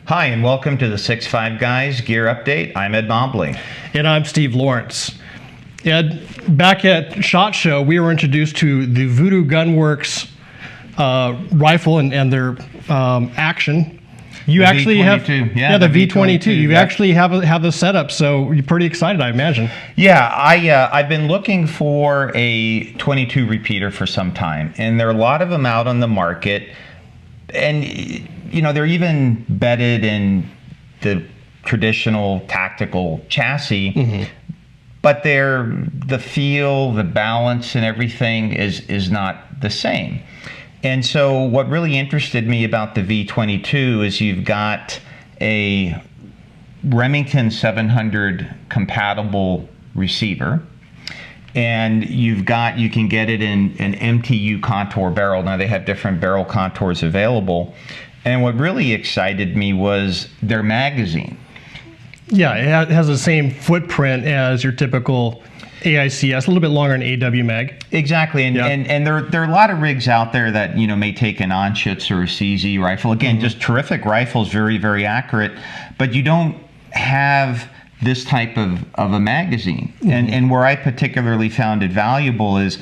Hi, and welcome to the 6'5 Guys Gear Update. I'm Ed Mobley. And I'm Steve Lawrence. Ed, back at SHOT Show, we were introduced to the Vudoo Gun Works rifle and their action. You The actually V-22. have the V-22. You Yep. actually have the setup, so you're pretty excited, I imagine. Yeah, I've been looking for a 22 repeater for some time, and there are a lot of them out on the market, and they're even bedded in the traditional tactical chassis, but the feel, the balance, and everything is not the same. And so what really interested me about the V-22 is you've got a Remington 700 compatible receiver, and you can get it in an MTU contour barrel. Now they have different barrel contours available. And what really excited me was their magazine. Yeah, it has the same footprint as your typical AICS, a little bit longer than AW mag. Exactly, and there are a lot of rigs out there that may take an Anschutz or a CZ rifle. Again, just terrific rifles, very, very accurate, but you don't have this type of a magazine. And where I particularly found it valuable is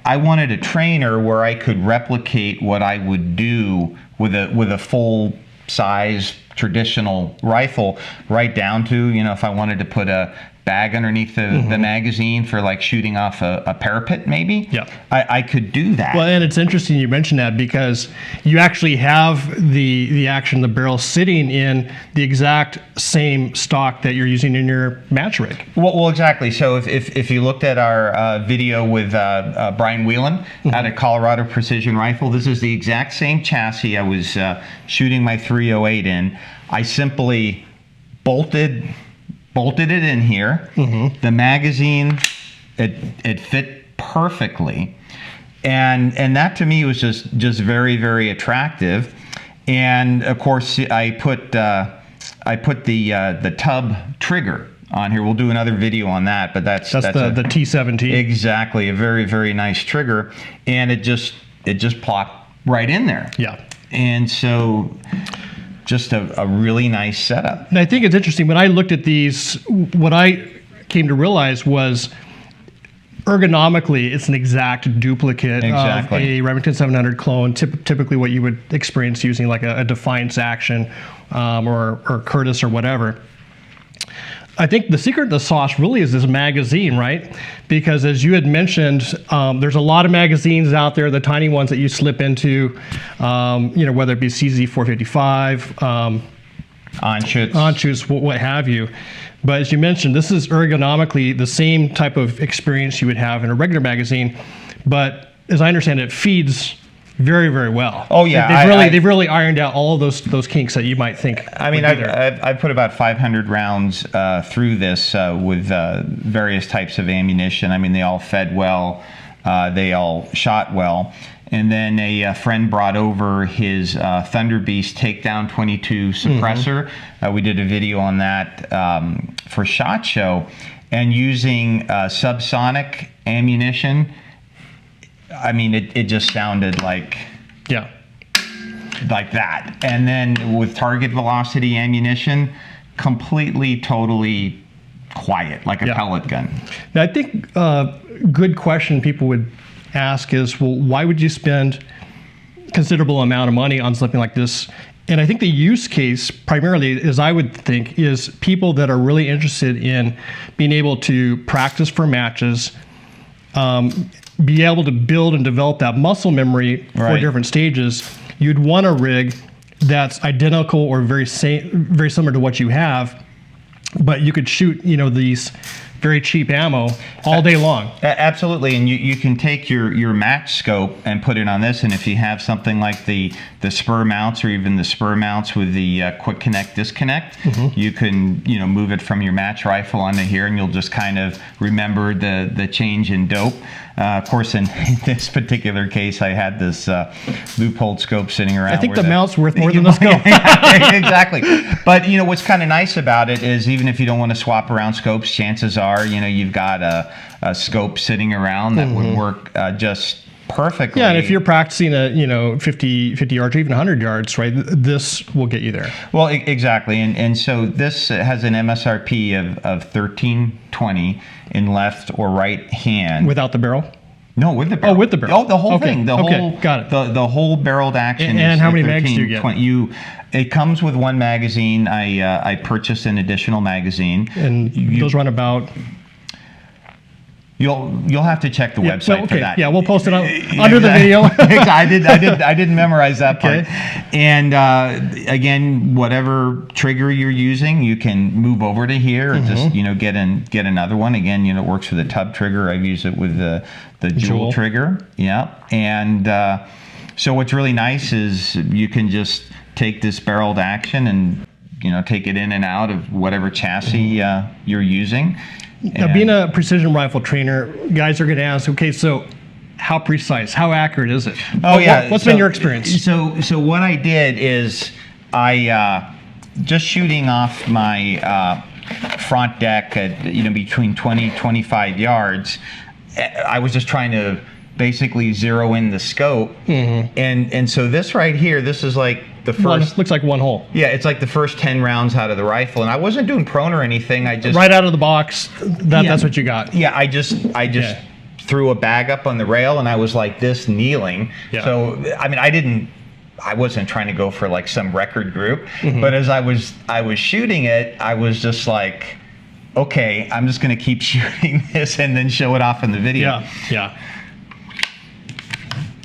I wanted a trainer where I could replicate what I would do with a full size traditional rifle, right down to if I wanted to put a bag underneath the magazine for like shooting off a parapet, maybe. Yeah, I could do that. Well, and it's interesting you mentioned that because you actually have the action, the barrel sitting in the exact same stock that you're using in your match rig. Well, exactly. So if you looked at our video with Brian Whelan out at Colorado Precision Rifle, this is the exact same chassis I was shooting my 308 in. I simply bolted it in here. The magazine, it fit perfectly, and that to me was just very, very attractive. And of course, I put the tub trigger on here. We'll do another video on that, but that's the T17. Exactly, a very, very nice trigger, and it just plopped right in there. Yeah, and so. Just a really nice setup. And I think it's interesting. When I looked at these, what I came to realize was ergonomically, it's an exact duplicate of a Remington 700 clone, typically what you would experience using like a Defiance Action or Curtis or whatever. I think the secret to the sauce really is this magazine, right? Because as you had mentioned, there's a lot of magazines out there, the tiny ones that you slip into, whether it be CZ455, Anschutz, what have you. But as you mentioned, this is ergonomically the same type of experience you would have in a regular magazine. But as I understand it, it feeds very, very well. Oh yeah, they've really ironed out all of those kinks that you might think. I mean, I've put about 500 rounds through this with various types of ammunition. I mean, they all fed well, they all shot well. And then a friend brought over his Thunder Beast Takedown 22 suppressor. We did a video on that for SHOT Show, and using subsonic ammunition. I mean, it just sounded like that. And then with target velocity ammunition, completely, totally quiet, like a pellet gun. Now, I think a good question people would ask is, well, why would you spend considerable amount of money on something like this? And I think the use case primarily, as I would think, is people that are really interested in being able to practice for matches, be able to build and develop that muscle memory for different stages. You'd want a rig that's identical or very similar to what you have, but you could shoot these very cheap ammo all day long. Absolutely, and you can take your match scope and put it on this, and if you have something like the spur mounts or even the spur mounts with the quick connect disconnect, you can move it from your match rifle onto here, and you'll just kind of remember the change in dope. Of course, in this particular case, I had this loophole scope sitting around. I think the mount's worth more than the scope. Exactly. But what's kind of nice about it is even if you don't want to swap around scopes, chances are you've got a scope sitting around that would work just perfectly. Yeah, and if you're practicing at 50 yards or even 100 yards, right, this will get you there. Well, exactly, and so this has an MSRP of $13.20 in left or right hand. Without the barrel? No, with the barrel. Oh, with the barrel. Oh, the whole thing. Got it. The whole barreled action. And is how many mags do you get? 20. It comes with one magazine. I purchased an additional magazine. And those run about. You'll have to check the website for that. Yeah, we'll post it under the video. I didn't memorize that part. And again, whatever trigger you're using, you can move over to here and just get another one. Again, it works with a tub trigger. I've used it with the jewel trigger. Yeah, and so what's really nice is you can just take this barreled action and take it in and out of whatever chassis you're using. Now, being a precision rifle trainer, guys are going to ask, okay, so how precise, how accurate is it? What's been your experience? So what I did is I just shooting off my front deck at between 20-25 yards. I was just trying to basically zero in the scope, and so this right here, this is like the first. Looks like one hole. Yeah, it's like the first 10 rounds out of the rifle, and I wasn't doing prone or anything. I just right out of the box. That's what you got. Yeah, I just threw a bag up on the rail, and I was like this kneeling. Yeah. So I mean, I wasn't trying to go for like some record group, but as I was shooting it, I was just like, okay, I'm just going to keep shooting this and then show it off in the video. Yeah.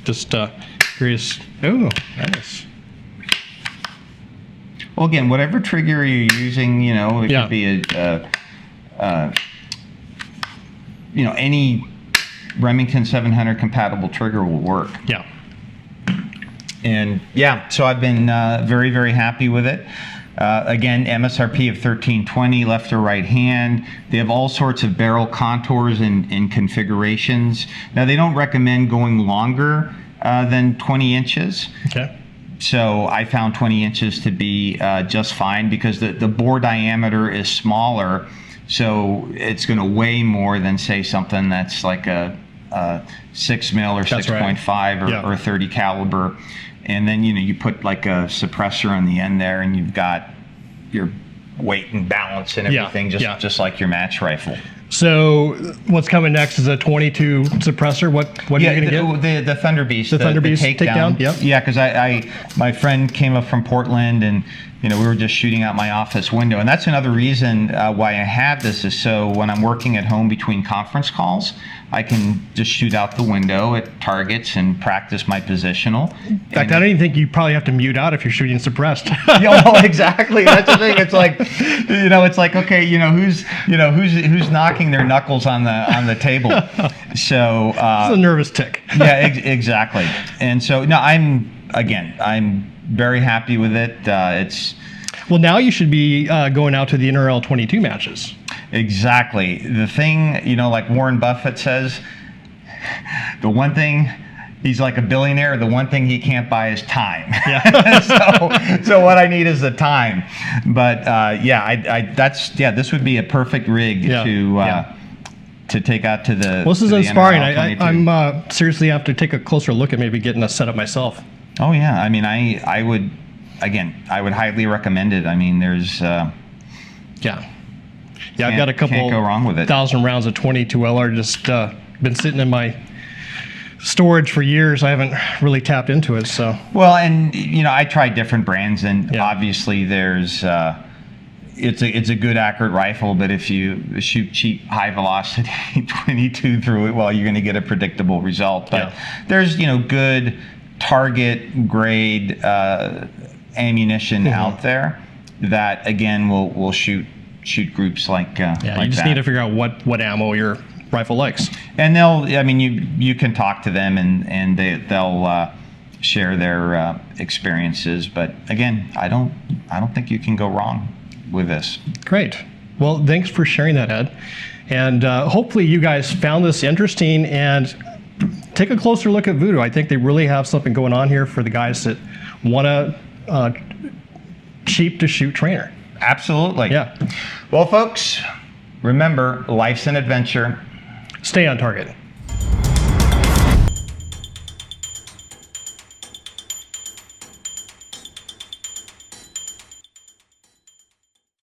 Just curious. Oh, nice. Well, again, whatever trigger you're using, it could be any Remington 700 compatible trigger will work. Yeah. And so I've been very, very happy with it. Again, MSRP of $13.20, left or right hand. They have all sorts of barrel contours and configurations. Now, they don't recommend going longer than 20 inches. Okay. So I found 20 inches to be just fine because the bore diameter is smaller, so it's going to weigh more than, say, something that's like a 6 mil or 6.5 or 30 caliber. And then you put like a suppressor on the end there, and you've got your weight and balance and everything, just like your match rifle. So what's coming next is a 22 suppressor. What are you going to get? The Thunder Beast. The Thunder Beast takedown. Yep. Yeah, because my friend came up from Portland, and we were just shooting out my office window, and that's another reason why I have this is so when I'm working at home between conference calls, I can just shoot out the window at targets and practice my positional. In fact, I don't even think you probably have to mute out if you're shooting suppressed. Exactly. That's the thing. It's like, okay, who's knocking their knuckles on the table. So it's a nervous tick. Yeah, exactly. And so no, I'm very happy with it. Well, now you should be going out to the NRL 22 matches. Exactly. The thing, like Warren Buffett says, the one thing, he's like a billionaire, the one thing he can't buy is time. Yeah. so what I need is the time. But this would be a perfect rig to take out to the. Well, this is inspiring. I'm seriously have to take a closer look at maybe getting a setup myself. Oh yeah, I mean, I would highly recommend it. I mean, there's I've got a couple can't go wrong with it. 1,000 rounds of 22 LR just been sitting in my storage for years. I haven't really tapped into it. So well, and I tried different brands, and obviously there's it's a good accurate rifle, but if you shoot cheap high velocity 22 through it, well, you're going to get a predictable result. But there's good target grade ammunition out there that again will shoot groups like you just need to figure out what ammo your rifle likes. And you can talk to them and they'll share their experiences. But again, I don't think you can go wrong with this. Great. Well, thanks for sharing that, Ed. And hopefully you guys found this interesting and take a closer look at Vudoo. I think they really have something going on here for the guys that want a cheap to shoot trainer. Absolutely. Yeah. Well, folks, remember, life's an adventure. Stay on target.